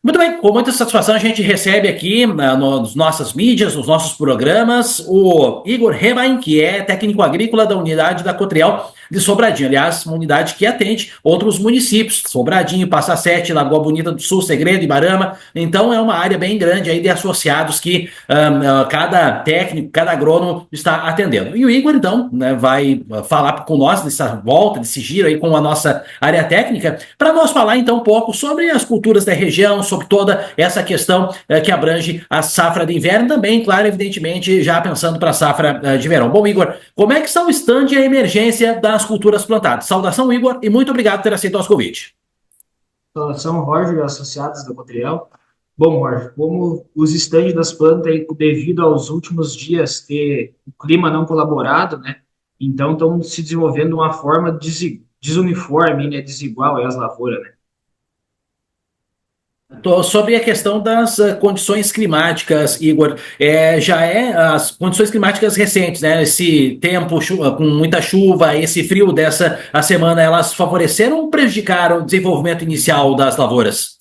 Muito bem, com muita satisfação a gente recebe aqui nas nossas mídias, nos nossos programas, o Igor Rebain, que é técnico agrícola da unidade da Cotriel de Sobradinho. Aliás, uma unidade que atende outros municípios, Sobradinho, Passa Sete, Lagoa Bonita do Sul, Segredo, Ibarama. Então é uma área bem grande aí de associados que cada técnico, cada agrônomo está atendendo. E o Igor, então, né, vai falar com nós dessa volta, desse giro aí com a nossa área técnica, para nós falar então um pouco sobre as culturas da região, sobre toda essa questão que abrange a safra de inverno também, claro, evidentemente, já pensando para a safra de verão. Bom, Igor, como é que está o stand e a emergência das culturas plantadas? Saudação, Igor, e muito obrigado por ter aceito o nosso convite. São Roger, associados da Cotriel. Bom, Roger, como os estandes das plantas, aí, devido aos últimos dias ter o clima não colaborado, né? Então estão se desenvolvendo de uma forma desuniforme, né? Desigual aí as lavouras, né? Sobre a questão das condições climáticas, Igor, já é as condições climáticas recentes, né? Esse tempo com muita chuva, esse frio dessa a semana, elas favoreceram ou prejudicaram o desenvolvimento inicial das lavouras?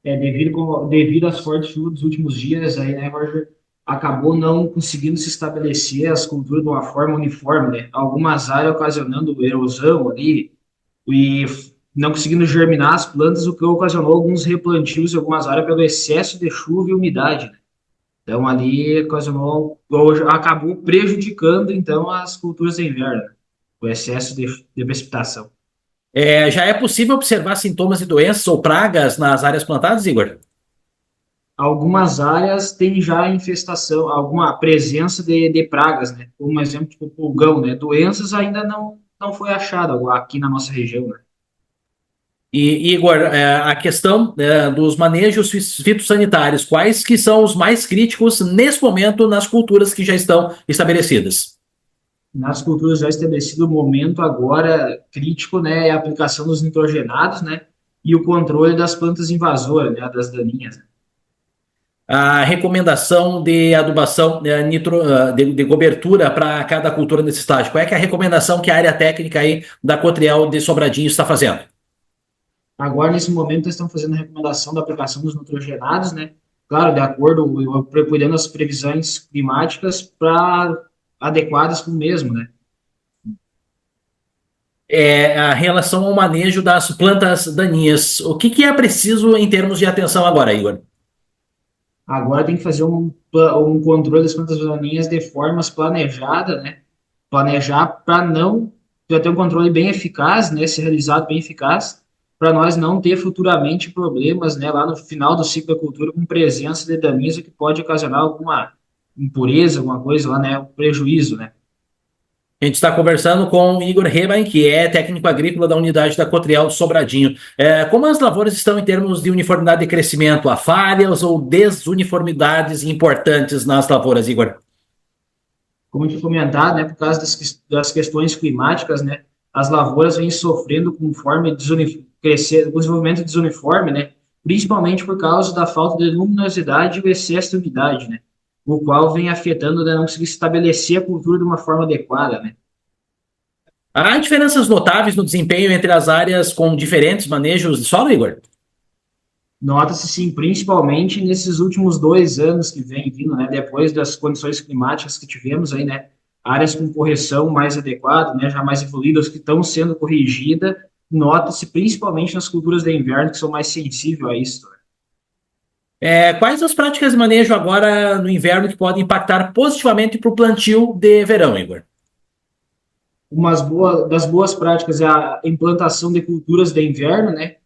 Devido às fortes chuvas dos últimos dias, aí, né, Roger, acabou não conseguindo se estabelecer as culturas de uma forma uniforme, né? Algumas áreas ocasionando erosão ali, e não conseguindo germinar as plantas, o que ocasionou alguns replantios em algumas áreas pelo excesso de chuva e umidade, né? Então ali ocasionou, acabou prejudicando então as culturas de inverno, né? O excesso de precipitação. Já é possível observar sintomas de doenças ou pragas nas áreas plantadas, Igor? Algumas áreas têm já infestação, alguma presença de pragas, né? Como exemplo, tipo pulgão, né? Doenças ainda não foi achada aqui na nossa região, né? E, Igor, a questão dos manejos fitossanitários, quais que são os mais críticos nesse momento nas culturas que já estão estabelecidas? Nas culturas já estabelecido, o momento agora crítico, né, é a aplicação dos nitrogenados, né, e o controle das plantas invasoras, né, das daninhas. Né. A recomendação de adubação de cobertura para cada cultura nesse estágio, qual é que é a recomendação que a área técnica aí da Cotriel de Sobradinho está fazendo? Agora, nesse momento, eles estão fazendo a recomendação da aplicação dos nitrogenados, né, claro, de acordo, cuidando das previsões climáticas para adequadas com o mesmo, né. A relação ao manejo das plantas daninhas. O que é preciso em termos de atenção agora, Igor? Agora tem que fazer um controle das plantas daninhas de formas planejadas, né, planejar para não para ter um controle bem eficaz, né, ser realizado bem eficaz, para nós não ter futuramente problemas, né, lá no final do ciclo da cultura com presença de daninhos que pode ocasionar alguma impureza, alguma coisa lá, né, um prejuízo, né. A gente está conversando com o Igor Rebain, que é técnico agrícola da unidade da Cotriel Sobradinho. Como as lavouras estão em termos de uniformidade de crescimento? Há falhas ou desuniformidades importantes nas lavouras, Igor? Como eu tinha comentado, né, por causa das questões climáticas, né, as lavouras vêm sofrendo conforme crescer, o desenvolvimento desuniforme, né, principalmente por causa da falta de luminosidade e o excesso de umidade, né, o qual vem afetando, né, não conseguir estabelecer a cultura de uma forma adequada, né. Há diferenças notáveis no desempenho entre as áreas com diferentes manejos de solo, Igor? Nota-se sim, principalmente nesses últimos 2 anos que vem vindo, né, depois das condições climáticas que tivemos aí, né, áreas com correção mais adequada, né, já mais evoluídas, que estão sendo corrigidas, nota-se principalmente nas culturas de inverno, que são mais sensíveis a isso. Né. Quais as práticas de manejo agora no inverno que podem impactar positivamente para o plantio de verão, Igor? Das boas práticas é a implantação de culturas de inverno, né,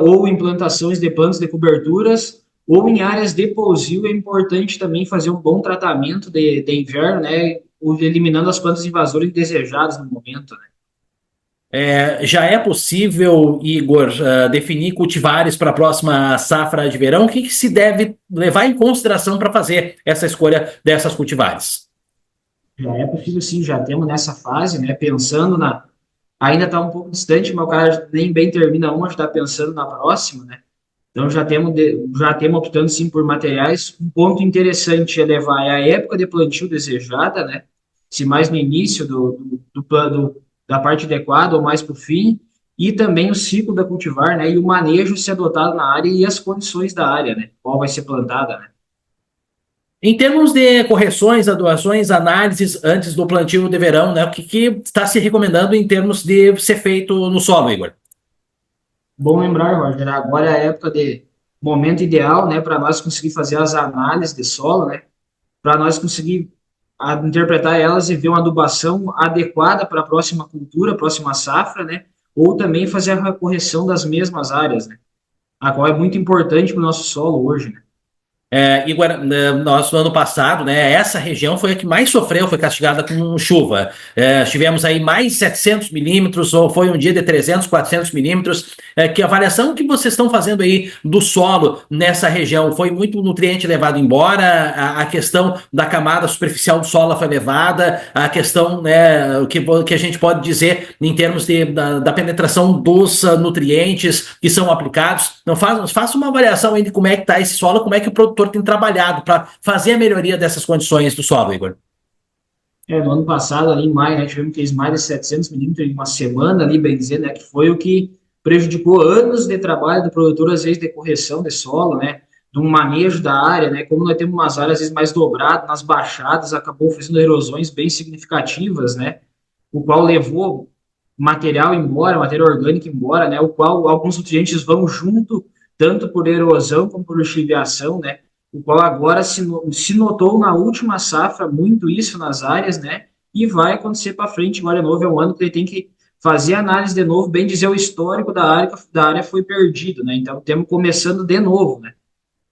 ou implantações de plantas de coberturas, ou em áreas de pousio é importante também fazer um bom tratamento de inverno, né, eliminando as plantas invasoras indesejadas no momento, né. Já é possível, Igor, definir cultivares para a próxima safra de verão? O que se deve levar em consideração para fazer essa escolha dessas cultivares? Já é possível sim, já temos nessa fase, né, pensando na, ainda está um pouco distante, mas o cara nem bem termina uma, já está pensando na próxima, né, então já temos optando sim por materiais. Um ponto interessante é levar a época de plantio desejada, né? Se mais no início da parte adequada ou mais para o fim. e também o ciclo da cultivar, né, e o manejo se adotado na área e as condições da área, né, qual vai ser plantada, né. Em termos de correções, adubações, análises antes do plantio de verão, né, o que está se recomendando em termos de ser feito no solo, Igor? Bom lembrar, Roger, agora é a época de momento ideal, né, para nós conseguir fazer as análises de solo, né, para nós conseguir interpretar elas e ver uma adubação adequada para a próxima cultura, próxima safra, né, ou também fazer a correção das mesmas áreas, né, a qual é muito importante para o nosso solo hoje, né. Igor, nós no ano passado, né, essa região foi a que mais sofreu, foi castigada com chuva. Tivemos aí mais 700 milímetros, ou foi um dia de 300, 400 milímetros. Que avaliação que vocês estão fazendo aí do solo nessa região? Foi muito nutriente levado embora? A questão da camada superficial do solo foi levada? A questão, né, o que a gente pode dizer em termos da penetração dos nutrientes que são aplicados? Não faça uma avaliação aí de como é que está esse solo, como é que o produtor tem trabalhado para fazer a melhoria dessas condições do solo, Igor. No ano passado, ali em maio, né, tivemos que mais de 700 milímetros em uma semana, ali, bem dizer, né, que foi o que prejudicou anos de trabalho do produtor, às vezes, de correção de solo, né, de um manejo da área, né, como nós temos umas áreas, às vezes, mais dobradas, nas baixadas, acabou fazendo erosões bem significativas, né, o qual levou material embora, material orgânico embora, né, o qual alguns nutrientes vão junto, tanto por erosão como por lixiviação, né, o qual agora se notou na última safra muito isso nas áreas, né, e vai acontecer para frente, agora de novo, é um ano que ele tem que fazer análise de novo, bem dizer o histórico da área foi perdido, né, então temos começando de novo, né,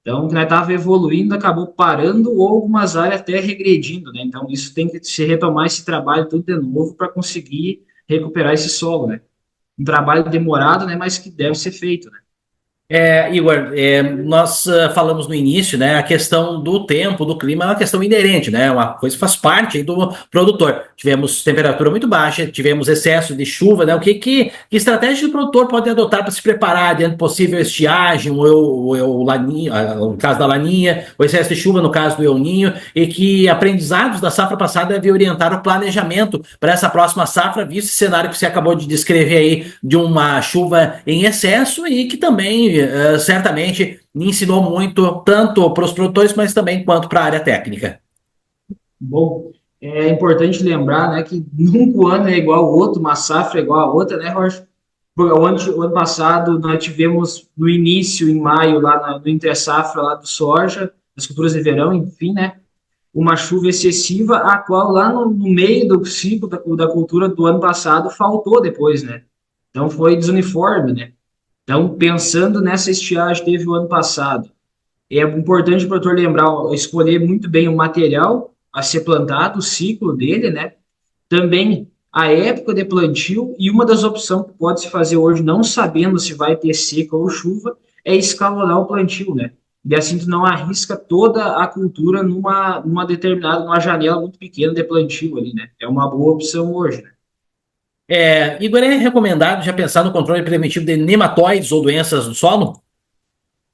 então, que nós estava evoluindo, acabou parando ou algumas áreas até regredindo, né? Então, isso tem que se retomar esse trabalho tudo de novo para conseguir recuperar esse solo, né? Um trabalho demorado, né? Mas que deve ser feito, né? Igor, nós falamos no início, né, a questão do tempo, do clima é uma questão inerente, né, uma coisa que faz parte aí do produtor. Tivemos temperatura muito baixa, tivemos excesso de chuva, né, que estratégia o produtor pode adotar para se preparar diante de possível estiagem, ou laninha, no caso da laninha, o excesso de chuva no caso do El Ninho, e que aprendizados da safra passada devem orientar o planejamento para essa próxima safra, visto esse cenário que você acabou de descrever aí, de uma chuva em excesso e que também certamente me ensinou muito, tanto para os produtores, mas também quanto para a área técnica. Bom, é importante lembrar, né, que nunca um ano é igual ao outro, uma safra é igual a outra, né, Rocha? O ano passado nós tivemos no início, em maio, no entre-safra lá do soja, das culturas de verão, enfim, né? Uma chuva excessiva, a qual lá no meio do ciclo da cultura do ano passado faltou depois, né? Então foi desuniforme, né? Então, pensando nessa estiagem que teve o ano passado, é importante o produtor lembrar, escolher muito bem o material a ser plantado, o ciclo dele, né? Também a época de plantio e uma das opções que pode se fazer hoje, não sabendo se vai ter seca ou chuva, é escalonar o plantio, né? E assim tu não arrisca toda a cultura numa determinada, numa janela muito pequena de plantio ali, né? É uma boa opção hoje, né? Igor, é recomendado já pensar no controle preventivo de nematóides ou doenças do solo?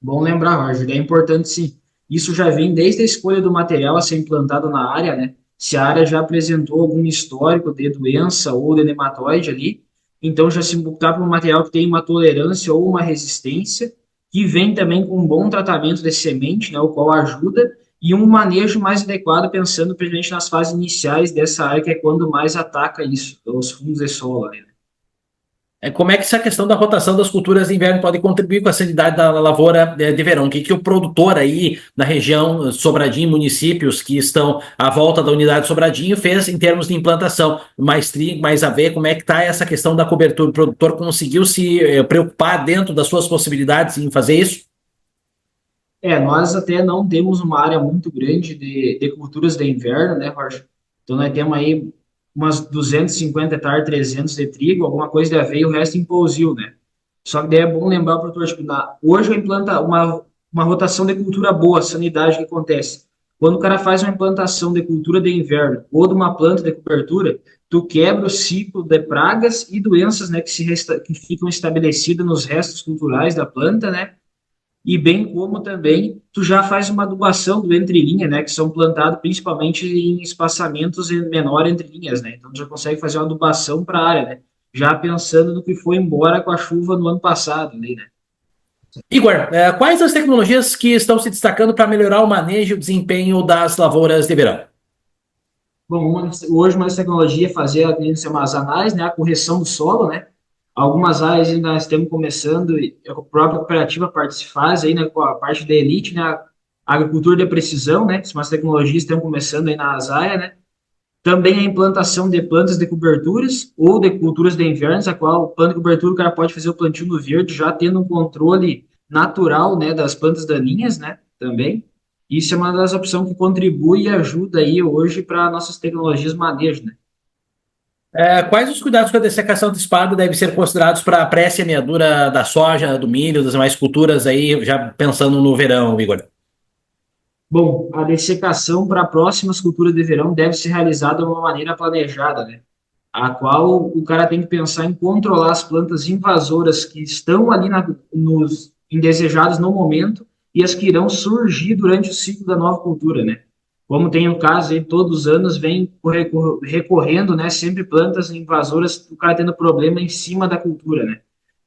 Bom lembrar, Roger, é importante sim. Isso já vem desde a escolha do material a ser implantado na área, né? Se a área já apresentou algum histórico de doença ou de nematóide ali, então já se optar por um material que tem uma tolerância ou uma resistência, que vem também com um bom tratamento de semente, né? O qual ajuda, e um manejo mais adequado, pensando principalmente nas fases iniciais dessa área, que é quando mais ataca isso, os fungos de solo, né? Como é que essa questão da rotação das culturas de inverno pode contribuir com a sanidade da lavoura de verão? O que o produtor aí da região Sobradinho, municípios que estão à volta da unidade Sobradinho, fez em termos de implantação? Mais trigo, mais aveia, como é que está essa questão da cobertura? O produtor conseguiu se preocupar dentro das suas possibilidades em fazer isso? Nós até não temos uma área muito grande de culturas de inverno, né, Rocha? Então, nós temos aí umas 250 hectares, 300 de trigo, alguma coisa de aveia, o resto em pousio, né? Só que daí é bom lembrar para o produtor, tipo, hoje eu implanta uma rotação de cultura boa, sanidade que acontece. Quando o cara faz uma implantação de cultura de inverno ou de uma planta de cobertura, tu quebra o ciclo de pragas e doenças, né, que ficam estabelecidas nos restos culturais da planta, né? E bem como também tu já faz uma adubação do entre-linha, né, que são plantados principalmente em espaçamentos menor entre linhas, né, então tu já consegue fazer uma adubação para a área, né, já pensando no que foi embora com a chuva no ano passado, ali, né? Igor, quais as tecnologias que estão se destacando para melhorar o manejo e o desempenho das lavouras de verão? Bom, hoje uma das tecnologias é fazer umas análises, né, a correção do solo, né? Algumas áreas ainda nós estamos começando, e a própria cooperativa faz aí, né, com a parte da elite, né, a agricultura de precisão, né? Umas tecnologias estão começando aí nas áreas, né? Também a implantação de plantas de coberturas ou de culturas de invernos, a qual planta de cobertura o cara pode fazer o plantio no verde, já tendo um controle natural, né, das plantas daninhas, né, também. Isso é uma das opções que contribui e ajuda aí hoje para nossas tecnologias de manejo, né? Quais os cuidados com a dessecação de espada devem ser considerados para a pré-semeadura da soja, do milho, das demais culturas aí, já pensando no verão, Igor? Bom, a dessecação para próximas culturas de verão deve ser realizada de uma maneira planejada, né? A qual o cara tem que pensar em controlar as plantas invasoras que estão ali nos indesejadas no momento e as que irão surgir durante o ciclo da nova cultura, né? Como tem o caso aí, todos os anos vem recorrendo, né, sempre plantas invasoras, o cara tendo problema em cima da cultura, né?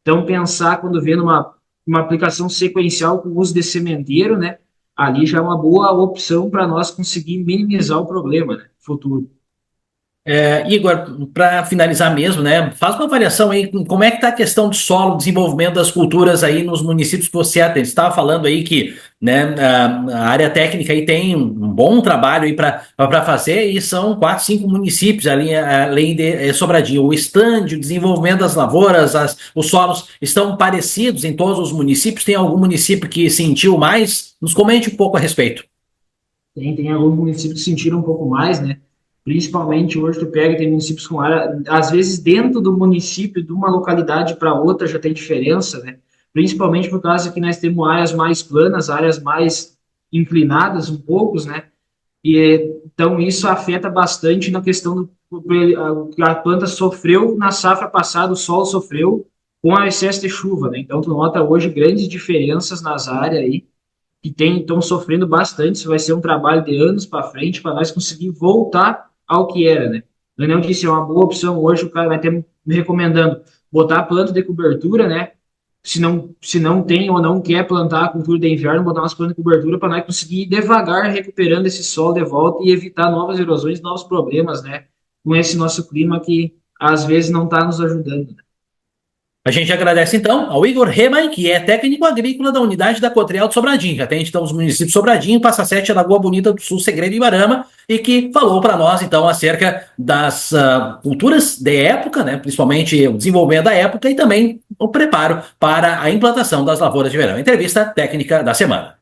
Então, pensar quando vê uma aplicação sequencial com o uso de sementeiro, né, ali já é uma boa opção para nós conseguir minimizar o problema, né, futuro. Igor, para finalizar mesmo, né, faz uma avaliação aí, como é que está a questão do solo, desenvolvimento das culturas aí nos municípios que você atende. Você estava falando aí que, né, a área técnica aí tem um bom trabalho aí para fazer e são 4, 5 municípios ali, além de Sobradinho. O estande, o desenvolvimento das lavouras, os solos estão parecidos em todos os municípios? Tem algum município que sentiu mais? Nos comente um pouco a respeito. Tem alguns municípios que sentiram um pouco mais, né? Principalmente hoje tu pega, tem municípios com área, às vezes dentro do município, de uma localidade para outra já tem diferença, né? Principalmente por causa que nós temos áreas mais planas, áreas mais inclinadas, um poucos, né? Então isso afeta bastante na questão do que a planta sofreu na safra passada, o solo sofreu com o excesso de chuva, né? Então tu nota hoje grandes diferenças nas áreas aí que estão sofrendo bastante. Isso vai ser um trabalho de anos para frente para nós conseguir voltar ao que era, né? O Daniel disse, é uma boa opção hoje, o cara vai ter me recomendando botar planta de cobertura, né? Se não tem ou não quer plantar a cultura de inverno, botar umas plantas de cobertura para nós conseguir ir devagar recuperando esse solo de volta e evitar novas erosões, novos problemas, né? Com esse nosso clima que às vezes não está nos ajudando, né? A gente agradece então ao Igor Reman, que é técnico agrícola da unidade da Cotreal de Sobradinho, que atende então os municípios de Sobradinho, Passa Sete, Lagoa Bonita do Sul, Segredo e Ibarama, e que falou para nós então acerca das culturas de época, né, principalmente o desenvolvimento da época e também o preparo para a implantação das lavouras de verão. Entrevista técnica da semana.